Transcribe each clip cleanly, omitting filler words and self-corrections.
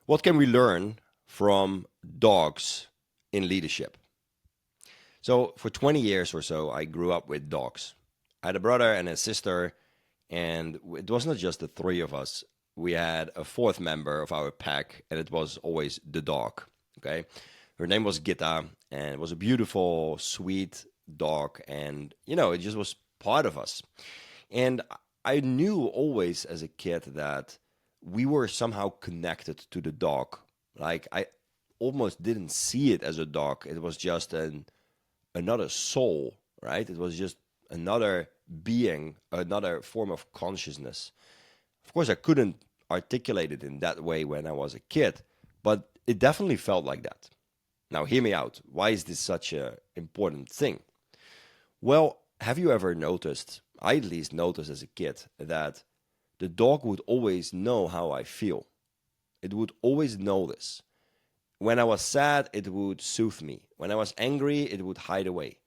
What can we learn from dogs in leadership? So for 20 years or so, I grew up with dogs. I had a brother and a sister, and it was not just the three of us. We had a fourth member of our pack, and it was always the dog. Okay, her name was Gitta, and it was a beautiful, sweet dog, and it just was part of us. And I knew always as a kid that we were somehow connected to the dog. Like I almost didn't see it as a dog. It was just another soul, right? It was just another being, another form of consciousness. Of course, I couldn't articulate it in that way when I was a kid, but it definitely felt like that. Now, hear me out. Why is this such an important thing? Well, have you ever noticed, I at least noticed as a kid, that the dog would always know how I feel? It would always know this. When I was sad, it would soothe me. When I was angry, it would hide away.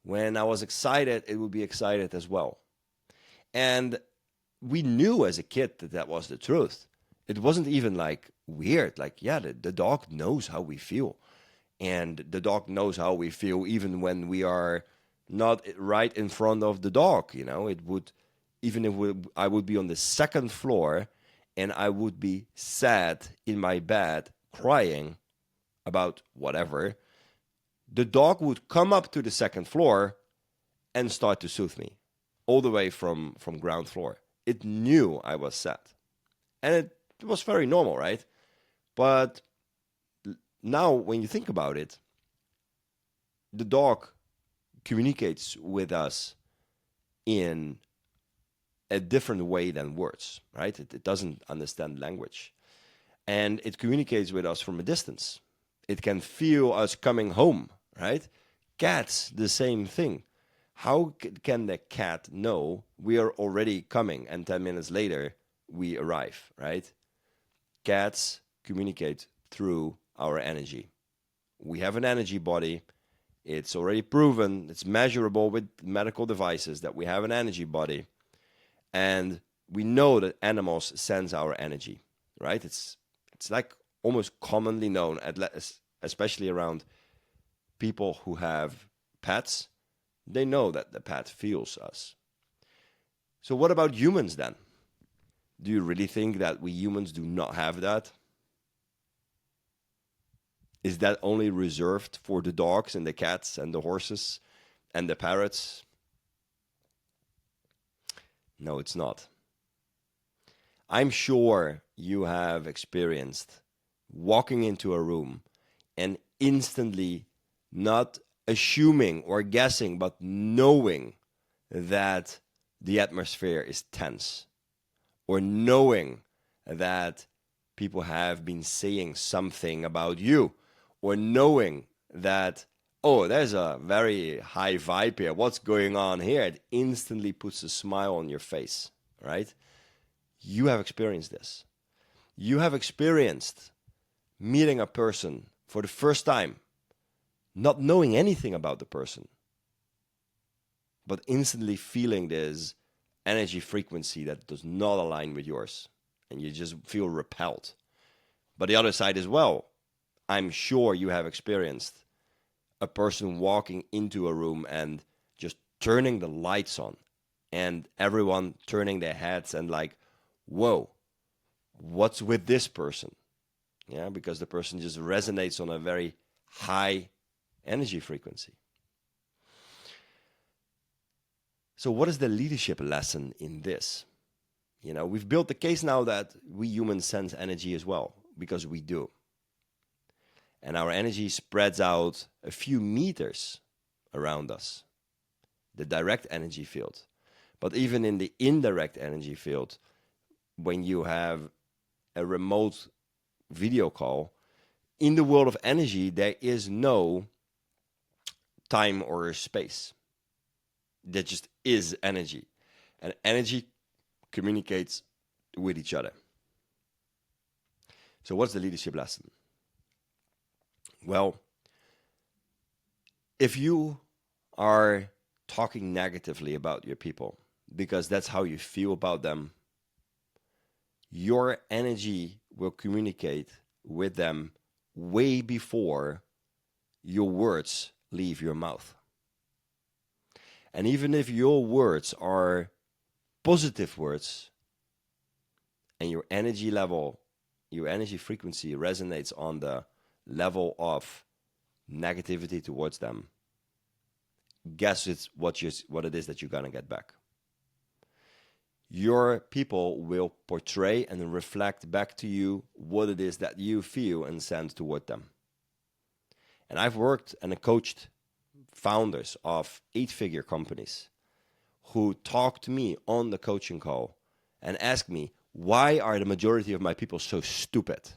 When I was excited, it would be excited as well. And we knew as a kid that that was the truth. It wasn't even like weird. Like, yeah, the dog knows how we feel. And the dog knows how we feel even when we are not right in front of the dog. It would, even if I would be on the second floor and I would be sad in my bed crying about whatever, the dog would come up to the second floor and start to soothe me all the way from ground floor. It knew I was sad. And it was very normal, right? But now when you think about it, the dog communicates with us in a different way than words, right? It doesn't understand language. And it communicates with us from a distance. It can feel us coming home, right? Cats, the same thing. How can the cat know we are already coming and 10 minutes later we arrive, right? Cats communicate through our energy. We have an energy body. It's already proven, it's measurable with medical devices that we have an energy body. And we know that animals sense our energy, right? It's like almost commonly known, especially around people who have pets. They know that the pet feels us. So what about humans then? Do you really think that we humans do not have that? Is that only reserved for the dogs and the cats and the horses and the parrots? No, it's not. I'm sure you have experienced walking into a room and instantly not assuming or guessing, but knowing that the atmosphere is tense, or knowing that people have been saying something about you, or knowing that, oh, there's a very high vibe here. What's going on here? It instantly puts a smile on your face, right? You have experienced this. You have experienced meeting a person for the first time, not knowing anything about the person, but instantly feeling this energy frequency that does not align with yours, and you just feel repelled. But the other side as well, I'm sure you have experienced a person walking into a room and just turning the lights on, and everyone turning their heads and like, whoa, what's with this person? Yeah, because the person just resonates on a very high energy frequency. So what is the leadership lesson in this? We've built the case now that we humans sense energy as well, because we do. And our energy spreads out a few meters around us, the direct energy field. But even in the indirect energy field, when you have a remote video call, in the world of energy, there is no time or space. There just is energy. And energy communicates with each other. So what's the leadership lesson? Well, if you are talking negatively about your people because that's how you feel about them, your energy will communicate with them way before your words leave your mouth. And even if your words are positive words and your energy level, your energy frequency resonates on the level of negativity towards them, guess it's what it is that you're going to get back. Your people will portray and reflect back to you what it is that you feel and send toward them. And I've worked and coached founders of 8-figure companies who talk to me on the coaching call and ask me, why are the majority of my people so stupid?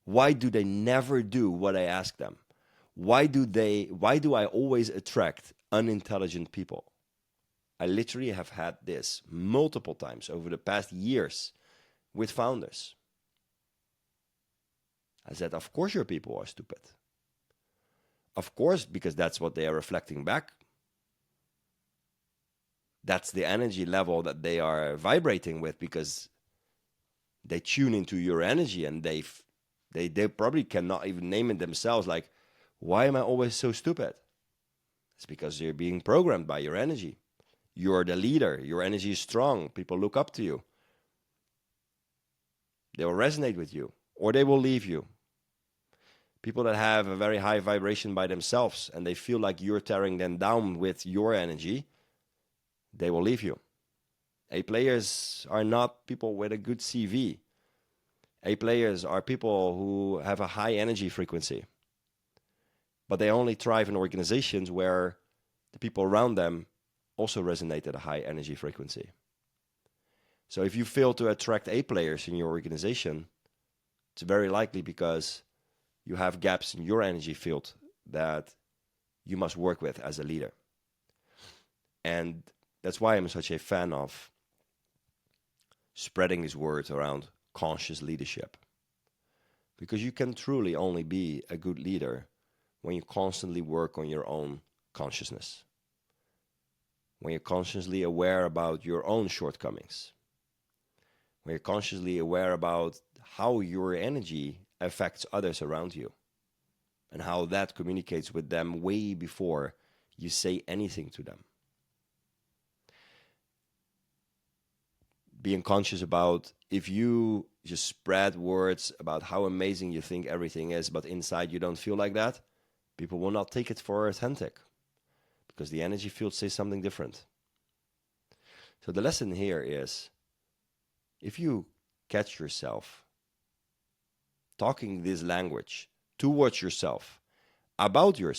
Why do they never do what I ask them? Why do I always attract unintelligent people? I literally have had this multiple times over the past years with founders. I said, of course your people are stupid. Of course, because that's what they are reflecting back. That's the energy level that they are vibrating with, because they tune into your energy, and they probably cannot even name it themselves. Like, why am I always so stupid? It's because you're being programmed by your energy. You're the leader. Your energy is strong. People look up to you. They will resonate with you, or they will leave you. People that have a very high vibration by themselves and they feel like you're tearing them down with your energy, they will leave you. A players are not people with a good CV. A players are people who have a high energy frequency, but they only thrive in organizations where the people around them also resonate at a high energy frequency. So if you fail to attract A players in your organization, it's very likely because you have gaps in your energy field that you must work with as a leader. And that's why I'm such a fan of spreading these words around conscious leadership. Because you can truly only be a good leader when you constantly work on your own consciousness. When you're consciously aware about your own shortcomings. When you're consciously aware about how your energy affects others around you, and how that communicates with them way before you say anything to them. Being conscious about, if you just spread words about how amazing you think everything is, but inside you don't feel like that, people will not take it for authentic, because the energy field says something different. So the lesson here is, if you catch yourself talking this language towards yourself, about your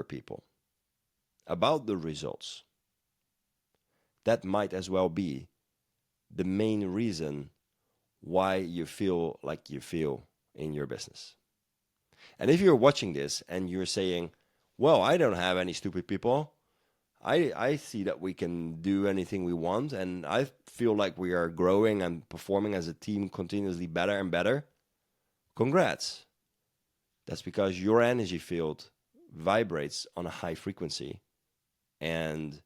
people, about the results, that might as well be the main reason why you feel like you feel in your business. And if you're watching this and you're saying, well, I don't have any stupid people. I see that we can do anything we want, and I feel like we are growing and performing as a team continuously better and better. Congrats. That's because your energy field vibrates on a high frequency, and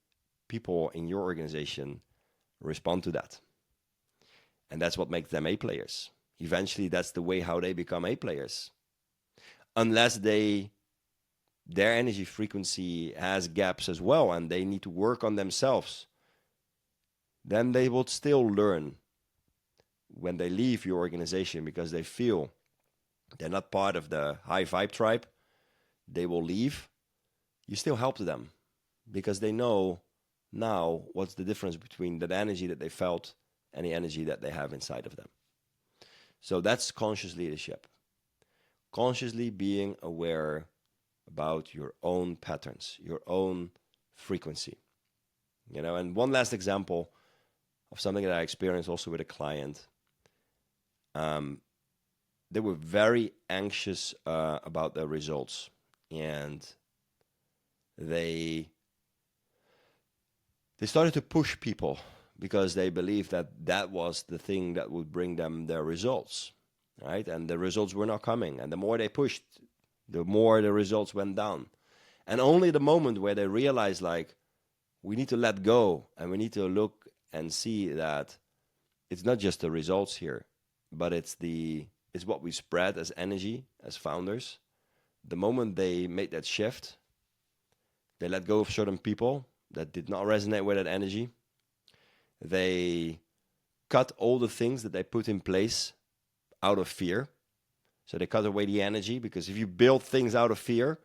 people in your organization respond to that. And that's what makes them A players. Eventually, that's the way how they become A players. Unless their energy frequency has gaps as well, and they need to work on themselves, then they will still learn when they leave your organization, because they feel they're not part of the high vibe tribe. They will leave. You still help them, because they know now what's the difference between that energy that they felt and the energy that they have inside of them. So that's conscious leadership. Consciously being aware about your own patterns, your own frequency. And one last example of something that I experienced also with a client. They were very anxious about their results, and they started to push people because they believed that was the thing that would bring them their results, right? And the results were not coming, and the more they pushed, the more the results went down. And only the moment where they realized, like, we need to let go and we need to look and see that it's not just the results here, but it's what we spread as energy as founders. The moment they made that shift, they let go of certain people that did not resonate with that energy. They cut all the things that they put in place out of fear. So they cut away the energy, because if you build things out of fear,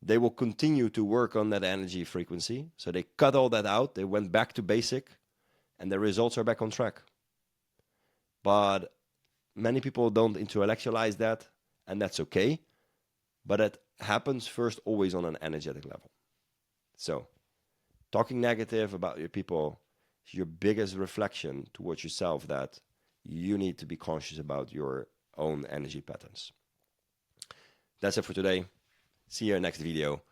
they will continue to work on that energy frequency. So they cut all that out. They went back to basic, and the results are back on track. But many people don't intellectualize that, and that's okay. But it happens first always on an energetic level. So talking negative about your people is your biggest reflection towards yourself that you need to be conscious about your own energy patterns. That's it for today. See you in the next video.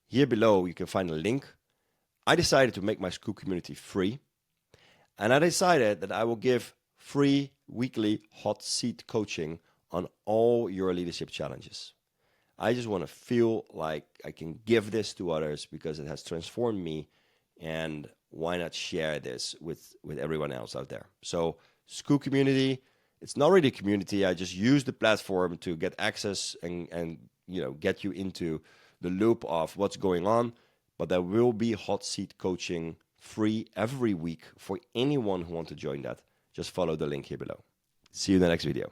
Here below, you can find a link. I decided to make my school community free. And I decided that I will give free weekly hot seat coaching on all your leadership challenges. I just want to feel like I can give this to others because it has transformed me, and why not share this with everyone else out there? So school community, it's not really a community. I just use the platform to get access and get you into the loop of what's going on. But there will be hot seat coaching free every week for anyone who wants to join that. Just follow the link here below. See you in the next video.